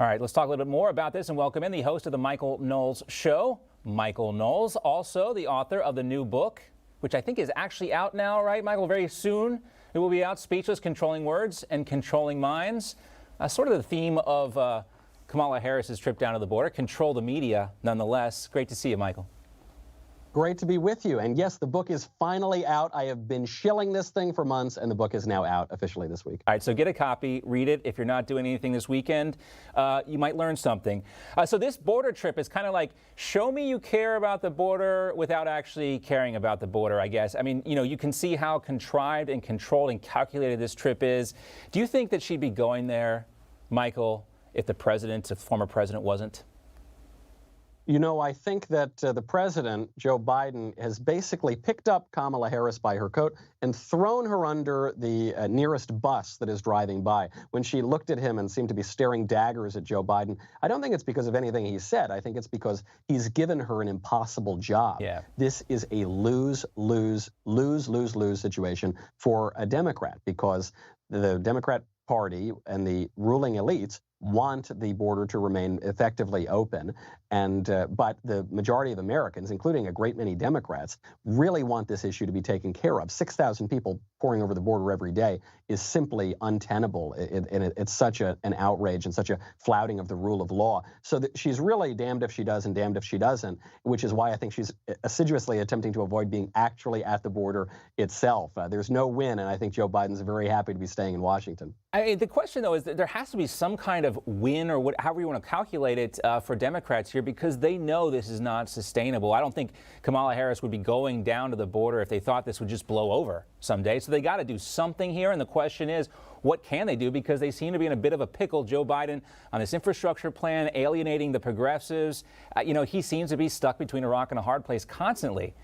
All right, let's talk a little bit more about this and welcome in the host of the Michael Knowles Show, Michael Knowles, also the author of the new book, which I think is actually out now, right, Michael? Very soon it will be out, Speechless, Controlling Words and Controlling Minds. Sort of the theme of Kamala Harris's trip down to the border, control the media nonetheless. Great to see you, Michael. Great to be with you. And yes, the book is finally out. I have been shilling this thing for months, and the book is now out officially this week. All right, so get a copy, read it. If you're not doing anything this weekend, you might learn something. So this border trip is kind of like, show me you care about the border without actually caring about the border, I guess. I mean, you know, you can see how contrived and controlled and calculated this trip is. Do you think that she'd be going there, Michael, if the former president wasn't? You know, I think that the president, Joe Biden, has basically picked up Kamala Harris by her coat and thrown her under the nearest bus that is driving by. When she looked at him and seemed to be staring daggers at Joe Biden, I don't think it's because of anything he said. I think it's because he's given her an impossible job. Yeah. This is a lose situation for a Democrat, because the Democrat Party and the ruling elites want the border to remain effectively open, but the majority of Americans, including a great many Democrats, really want this issue to be taken care of. 6,000 people pouring over the border every day is simply untenable. It's such an outrage and such a flouting of the rule of law. So that she's really damned if she does and damned if she doesn't, which is why I think she's assiduously attempting to avoid being actually at the border itself. There's no win, and I think Joe Biden's very happy to be staying in Washington. I mean, the question, though, is that there has to be some kind of win, or however you want to calculate it, for Democrats here, because they know this is not sustainable. I don't think Kamala Harris would be going down to the border if they thought this would just blow over someday. So they got to do something here. And the question is, what can they do? Because they seem to be in a bit of a pickle. Joe Biden on this infrastructure plan, alienating the progressives. You know, he seems to be stuck between a rock and a hard place constantly.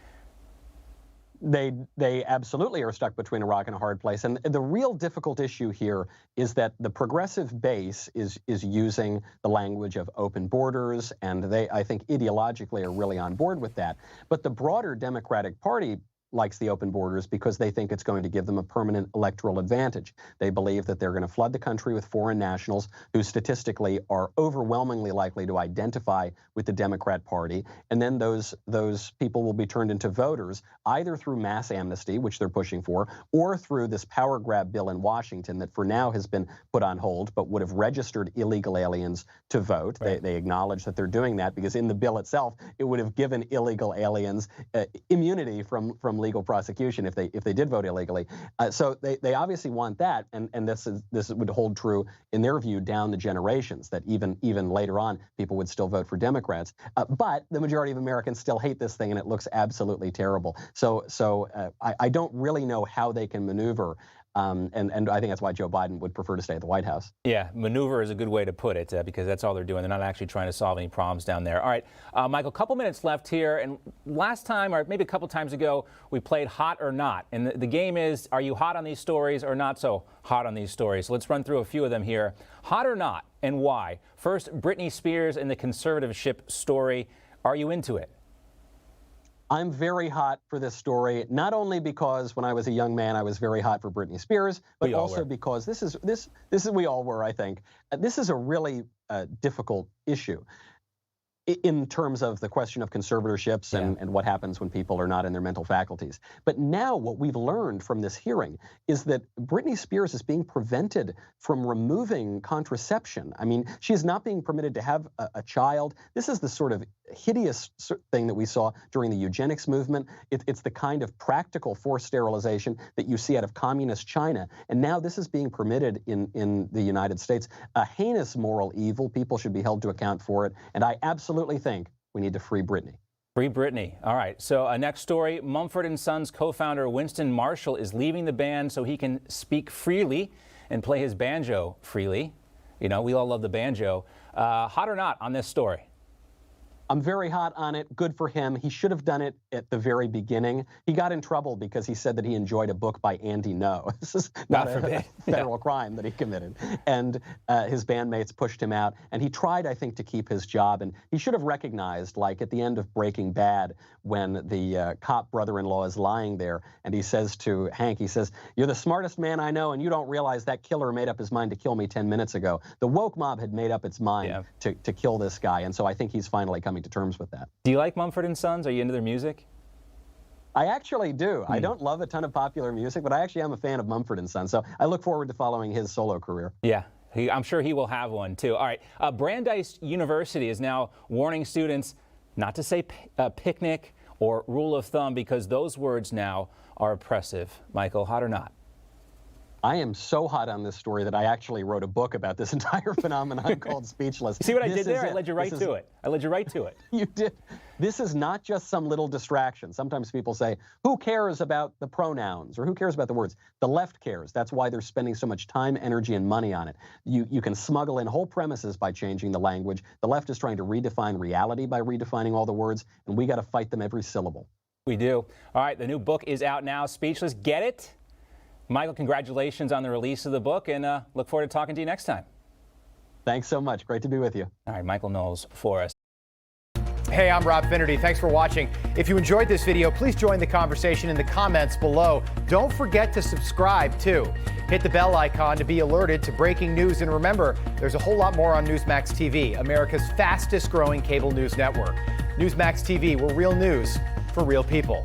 They absolutely are stuck between a rock and a hard place. And the real difficult issue here is that the progressive base is using the language of open borders, and they, I think, ideologically are really on board with that. But the broader Democratic Party likes the open borders because they think it's going to give them a permanent electoral advantage. They believe that they're going to flood the country with foreign nationals who statistically are overwhelmingly likely to identify with the Democrat Party, and then those people will be turned into voters either through mass amnesty, which they're pushing for, or through this power grab bill in Washington that for now has been put on hold, but would have registered illegal aliens to vote. Right. They acknowledge that they're doing that because in the bill itself, it would have given illegal aliens immunity from legal prosecution if they did vote illegally. So they obviously want that, and this would hold true in their view down the generations, that even later on people would still vote for Democrats. But the majority of Americans still hate this thing, and it looks absolutely terrible. So I don't really know how they can maneuver. And I think that's why Joe Biden would prefer to stay at the White House. Yeah, maneuver is a good way to put it, because that's all they're doing. They're not actually trying to solve any problems down there. All right, Michael, a couple minutes left here. And last time, or maybe a couple times ago, we played Hot or Not. And the game is, are you hot on these stories or not so hot on these stories? So let's run through a few of them here. Hot or not, and why? First, Britney Spears and the conservatorship story. Are you into it? I'm very hot for this story, not only because when I was a young man I was very hot for Britney Spears, but also because this is we all were, I think. This is a really difficult issue in terms of the question of conservatorships and what happens when people are not in their mental faculties. But now what we've learned from this hearing is that Britney Spears is being prevented from removing contraception. I mean, she is not being permitted to have a child. This is the sort of hideous thing that we saw during the eugenics movement. It's the kind of practical forced sterilization that you see out of communist China. And now this is being permitted in the United States. A heinous moral evil. People should be held to account for it. And I absolutely think we need to free Britney. Free Britney. All right. So next story, Mumford Sons co-founder Winston Marshall is leaving the band so he can speak freely and play his banjo freely. You know, we all love the banjo. Hot or not on this story? I'm very hot on it. Good for him. He should have done it at the very beginning. He got in trouble because he said that he enjoyed a book by Andy Ngo. This is not a federal crime that he committed. And his bandmates pushed him out. And he tried, I think, to keep his job. And he should have recognized, like at the end of Breaking Bad, when the cop brother-in-law is lying there, and he says to Hank, he says, "You're the smartest man I know, and you don't realize that killer made up his mind to kill me 10 minutes ago." The woke mob had made up its mind to kill this guy. And so I think he's finally coming to terms with that. Do you like Mumford Sons? Are you into their music? I actually do. I don't love a ton of popular music, but I actually am a fan of Mumford Sons. So I look forward to following his solo career. Yeah. I'm sure he will have one, too. All right. Brandeis University is now warning students not to say picnic or rule of thumb because those words now are oppressive. Michael, hot or not? I am so hot on this story that I actually wrote a book about this entire phenomenon called Speechless. See what I did there? I led you right to it. I led you right to it. You did. This is not just some little distraction. Sometimes people say, who cares about the pronouns or who cares about the words? The left cares. That's why they're spending so much time, energy, and money on it. You can smuggle in whole premises by changing the language. The left is trying to redefine reality by redefining all the words, and we got to fight them every syllable. We do. All right, the new book is out now, Speechless. Get it? Michael, congratulations on the release of the book, and look forward to talking to you next time. Thanks so much. Great to be with you. All right, Michael Knowles for us. Hey, I'm Rob Finnerty. Thanks for watching. If you enjoyed this video, please join the conversation in the comments below. Don't forget to subscribe, too. Hit the bell icon to be alerted to breaking news. And remember, there's a whole lot more on Newsmax TV, America's fastest growing cable news network. Newsmax TV, we're real news for real people.